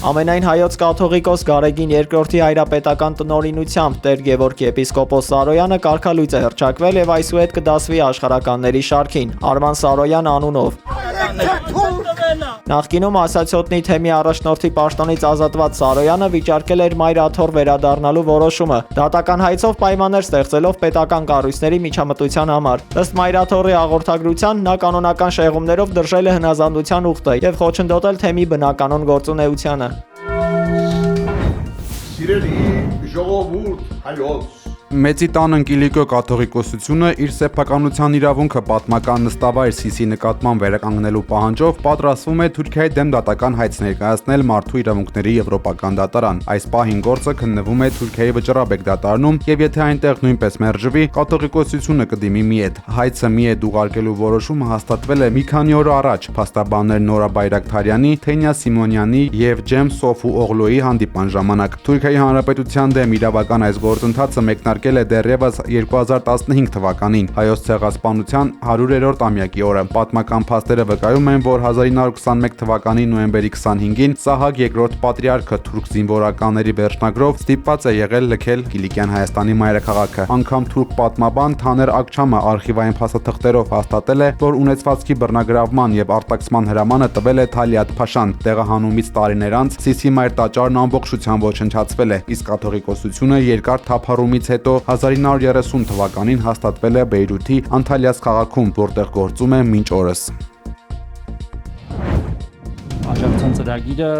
Ամենայն հայոց կաթողիկոս Գարեգին II-ի հայրապետական տնօրինությամբ Տեր Գևորգ եպիսկոպոս Սարոյանը կարգալույծ է հռչակվել եւ այսուհետ կդասվի աշխարհականների շարքին Արման Սարոյան անունով։ Նախկինում ասացյոտնի թեմի առաջնորդի պաշտոնից ազատված Սարոյանը վիճարկել էր Մայր Աթոռ վերադառնալու որոշումը, դատական հայցով պայմաններ ստեղծելով պետական կառույցների միջամտության համար։ Ըստ Մայր Աթոռի հաղորդագրության, նա կանոնական շեղումներով դրժել է հնազանդության ուխտը եւ խոչընդոտել թեմի բնականոն գործունեությանը։ Սիրելի ժողովուրդ հայոց, Մեծի տան ընկիլիկո կաթողիկոսությունը իր սեփականության իրավունքը պատմական նստավայր Սիսի նկատմամբ վերականգնելու պահանջով պատրաստվում է Թուրքիայի դեմ դատական հայց ներկայացնել Մարդու իրավունքների եվրոպական դատարան։ Այս պահին գործը քննվում է Թուրքիայի Վճռաբեկ դատարանում եւ եթե այնտեղ նույնպես մերժվի, կաթողիկոսությունը կդիմի Միետ։ Հայցը Միետ ուղարկելու որոշումը հաստատվել է մի քանի օր առաջ փաստաբաններ Նորա Բայրակթարյանի, Թենյա Սիմոնյանի եւ Ջեմ Սոֆու Օղլոյի հանդիպան ժամանակ։ Թուրքիայի Հանրապետության դեմ իրավական այս գործընթացը մեկնարկել է դեռևս 2015 թվականին հայոց ցեղասպանության 100-րդ ամյակի օրը։ Պատմական փաստերը վկայում են, որ 1921 թվականի նոյեմբերի 25-ին Սահակ II պատրիարքը թուրք զինվորականների վերջնագրով ստիպված է եղել լքել Կիլիկյան Հայաստանի մայրաքաղաքը։ Անգամ թուրք պատմաբան Թաներ Ակչամը արխիվային փաստաթղթերով հաստատել է, որ ունեցվածքի բռնագրավման եւ արտաքսման հրամանը տվել է Թալիաթ Փաշան։ Տեղահանումից տարիներ անց Սիսի մայր տաճարն ամբողջությամբ ոչնչացվել է, իսկ կաթողիկոսությունը երկար թափառումից հետո 1930 թվականին հաստատվել է Բեյրութի Անտալիաս քաղաքում, որտեղ գործում է մինչ օրս։ Աջակցության ծրագիրը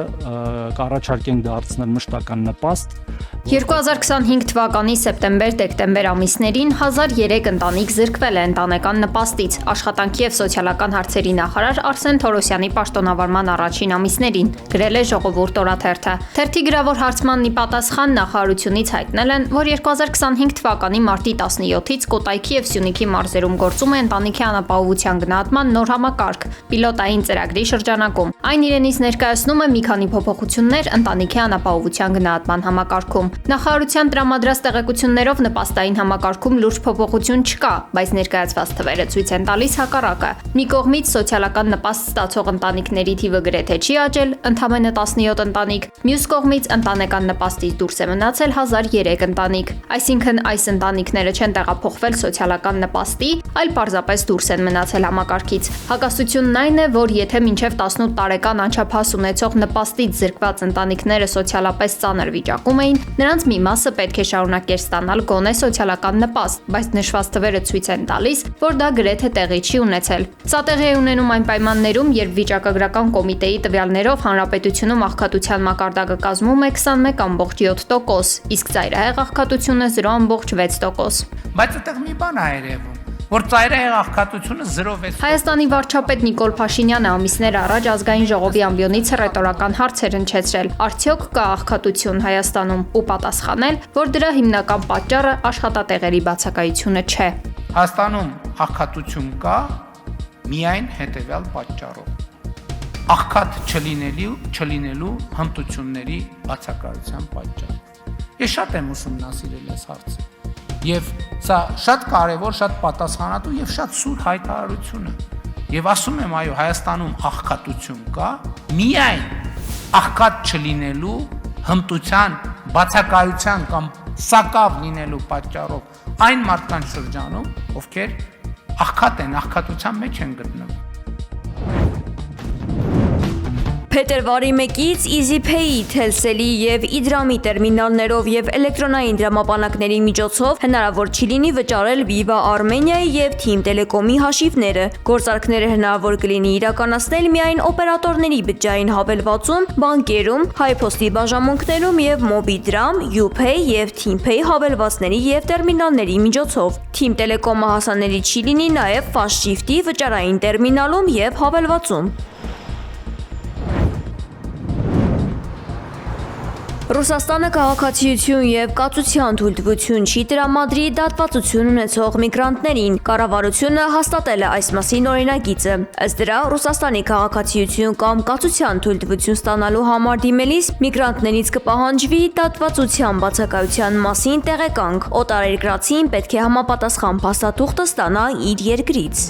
կառաջարկենք դարձնել մշտական նպաստ 2025 թվականի սեպտեմբեր-դեկտեմբեր ամիսներին 1003 ընտանիք զրկվել է ընտանեկան նպաստից աշխատանքի եւ սոցիալական հարցերի նախարար Արսեն Թորոսյանի պաշտոնավարման առաջին ամիսներին, գրել է Ժողովուրդ օրաթերթը։ Թերթի գրավոր հարցմանն ի պատասխան նախարարությունից հայտնել են, որ 2025 թվականի մարտի 17-ից Կոտայքի եւ Սյունիքի մարզերում գործում է ընտանիքի անապահովության գնահատման նոր համակարգ պիլոտային ծրագրի շրջանակում։ Այն իրենից ներկայացնում է մի քանի փոփոխություններ ընտանիքի անապահովության գնահատման համակարգում։ Նախարարության տրամադրած տեղեկություններով նպաստային համակարգում լուրջ փոփոխություն չկա, բայց ներկայացված թվերը ցույց են տալիս հակառակը։ Մի կողմից սոցիալական նպաստ ստացող ընտանիքների թիվը գրեթե չի աճել, ընդամենը 17 ընտանիք, մյուս կողմից ընտանեկան նպաստից դուրս է մնացել 1003 ընտանիք։ Այսինքն այս ընտանիքները չեն տեղափոխվել սոցիալական նպաստի, այլ պարզապես դուրս են մնացել համակարգից։ Հակասությունն այն է, որ եթե մինչև 18 տարեկան անչափահաս ունեցող նպաստից զրկված ընտանիքները սոցիալապես ծանր վիճակում էին, նրանց մի մասը պետք է շարունակեր ստանալ գոնե սոցիալական նպաստ, բայց նշված թվերը ցույց են տալիս, որ դա գրեթե տեղի չի ունեցել։ Սա տեղի է ունենում այն պայմաններում, երբ վիճակագրական կոմիտեի տվյալներով հանրապետությունում աղքատության մակարդակը կազմում է 21.7%, իսկ ծայրահեղ աղքատությունը 0.6%։ Բայց այդտեղ մի բան է երևում, որ ծայրահեղ աղքատությունը 0.6%։ Հայաստանի վարչապետ Նիկոլ Փաշինյանը ամիսներ առաջ ազգային ժողովի ամբիոնից հռետորական հարց էր հնչեցրել. արդյոք կա աղքատություն Հայաստանում, ու պատասխանել, որ դրա հիմնական պատճառը աշխատատեղերի բացակայությունը չէ։ Հայաստանում աղքատություն կա միայն հետևյալ պատճառով. աղքատ չլինելու հմտությունների բացակայության պատճառով։ Ես շատ եմ ուսումնասիրել այս հարցը։ Եվ սա շատ կարևոր, շատ պատասխանատու եւ շատ սուր հայտարարություն է։ Եվ ասում եմ, այո, Հայաստանում աղքատություն կա միայն աղքատ չլինելու հմտության բացակայության կամ սակավ լինելու պատճառով այն մարդկանց շրջանում, ովքեր աղքատ են, աղքատության մեջ են գտնվում։ Փետրվարի 1-ից EasyPay-ի, Telcel-ի եւ Իդրամի տերմինալներով եւ էլեկտրոնային դրամապանակների միջոցով հնարավոր չի լինի վճարել Viva Armenia-ի եւ Team Telecom-ի հաշիվները։ Գործարքները հնարավոր կլինի իրականացնել միայն օպերատորների բջջային հավելվածում, բանկերում, HiPost-ի բաժանմունքներում եւ MobiDram, UPay եւ TeamPay հավելվածների եւ տերմինալների միջոցով։ Team Telecom-ը հասանելի չի լինի նաեւ Fast Shift-ի վճարային տերմինալում եւ հավելվածում։ Ռուսաստանը քաղաքացիություն եւ կացության թույլտվություն չի տրամադրի դատվածություն ունեցող միգրանտներին։ Կառավարությունը հաստատել է այս մասին օրինագիծը։ Ըստ դրա, Ռուսաստանի քաղաքացիություն կամ կացության թույլտվություն ստանալու համար դիմելիս միգրանտներից կպահանջվի դատվածության բացակայության մասին տեղեկանք։ Օտարերկրացին պետք է համապատասխան փաստաթուղթ ստանա իր երկրից։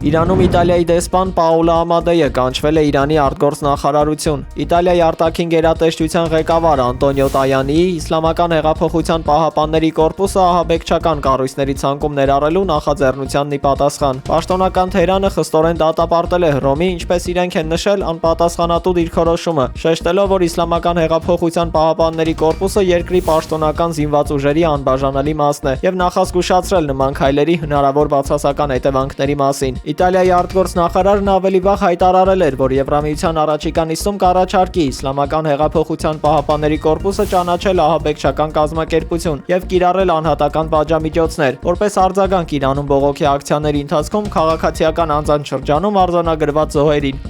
Իրանում Իտալիայի դեսպան Պաուլո Ամադեյը կանչվել է Իրանի արտգործնախարարություն։ Իտալիայի արտաքին գերատեսչության ղեկավար Անտոնիո Տայանիի Իսլամական հեղափոխության պահապանների կորպուսը ահաբեկչական կառույցների ցանկում ներառելու նախաձեռնությանն ի պատասխան։ Պաշտոնական Թեհրանը խստորեն դատապարտել է Հռոմի, ինչպես իրենք են նշել, անպատասխանատու դիրքորոշումը, շեշտելով, որ Իսլամական հեղափոխության պահապանների կորպուսը երկրի պաշտոնական զինված ուժերի անբաժանելի մասն է եւ նախազգուշացրել նման քայլերի հնարավոր բացասական հետևանքների մասին։ Իտալիայի արտգործնախարարն ավելի վաղ հայտարարել էր, որ Եվրամիության առաջիկա նիստում կառաջարկի Իսլամական հեղափոխության պահապանների կորպուսը ճանաչել ահաբեկչական կազմակերպություն եւ կիրառել անհատական պատժամիջոցներ, որպես արձագանք Իրանում բողոքի ակցիաների ընթացքում քաղաքացիական անձանց շրջանում արձանագրված զոհերին։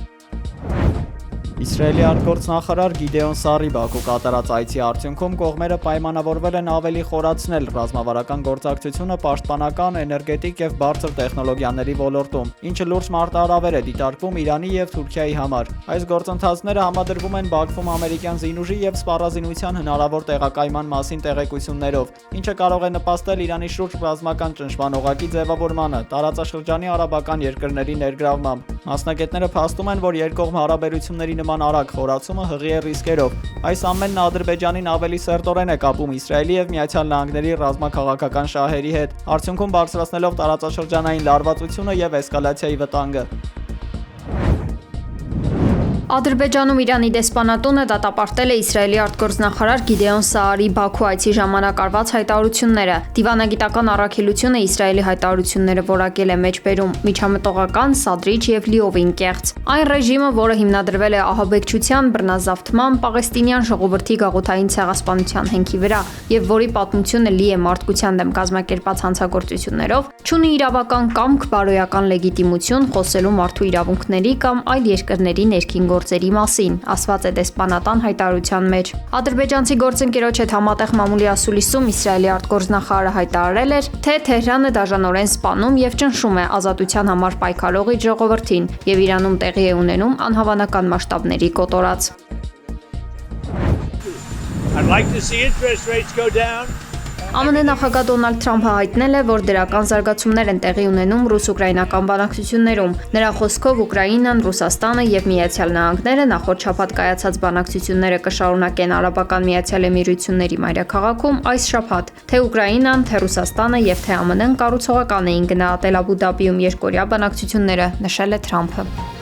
Իսրայելի արտգործնախարար Գիդեոն Սարի Բաքու կատարած այցի արդյունքում կողմերը պայմանավորվել են ավելի խորացնել ռազմավարական գործակցությունը պաշտպանական, էներգետիկ եւ բարձր տեխնոլոգիաների ոլորտում, ինչը լուրջ մարտահրավեր է դիտարկվում Իրանի եւ Թուրքիայի համար։ Այս գործընթացները համադրվում են Բաքվում ամերիկյան զինուժի եւ սպառազինության հնարավոր տեղակայման մասին տեղեկություններով, ինչը կարող է նպաստել Իրանի շուրջ ռազմական ճնշման օղակի ձևավորմանը, տարածաշրջանի արաբական երկրների ներգրավմամբ։ Մասնագետները փաստում են, որ երկկողմ հարաբերությունների նման արագ խորացումը հղի է ռիսկերով։ Այս ամենն Ադրբեջանին ավելի սերտորեն է կապում Իսրայելի եւ Միացյալ Նահանգների ռազմաքաղաքական շահերի հետ, արդյունքում բարձրացնելով տարածաշրջանային լարվածությունը եւ էսկալացիայի վտանգը։ Ադրբեջանում Իրանի դեսպանատունը դատապարտել է Իսրայելի արտգործնախարար Գիդեոն Սաարի Բաքու այցի ժամանակ արված հայտարարությունները։ Դիվանագիտական առաքելությունը Իսրայելի հայտարարությունները որակել է մեջբերում միջամտողական, սադրիչ եւ լիովին կեղծ։ Այն ռեժիմը, որը հիմնադրվել է ահաբեկչության, բռնազավթման, պաղեստինյան ժողովրդի գաղութային ցեղասպանության հենքի վրա եւ որի պատմությունը լի է մարդկության դեմ կազմակերպած հանցագործություններով, չունի իրավական կամք բարոյական լեգիտիմություն խոսելու մարդու իրավունքների կամ այլ երկրների ներքին գործերի մասին, ասված է դեսպանատան հայտարարության մեջ։ Ադրբեջանցի գործընկերոջ հետ համատեղ մամուլի ասուլիսում Իսրայելի արտգործնախարարը հայտարարել էր, թե Թեհրանը դաժանորեն սպանում եւ ճնշում է ազատության համար պայքարողի ժողովրդին եւ Իրանում տեղի է ունենում անհավանական մասշտաբների կոտորած։ ԱՄՆ նախագահ Դոնալդ Թրամփը հայտնել է, որ դրական զարգացումներ են տեղի ունենում ռուս-ուկրաինական բանակցություններում։ Նրա խոսքով Ուկրաինան, Ռուսաստանը եւ Միացյալ Նահանգները նախորդ շաբաթ կայացած բանակցությունները կշարունակեն Արաբական Միացյալ Էմիրությունների մայրաքաղաքում այս շաբաթ։ Թե Ուկրաինան, թե Ռուսաստանը եւ թե ԱՄՆ-ն կառուցողական էին գնահատել Աբու Դաբիում երկօրյա բանակցությունները, նշել է Թրամփը։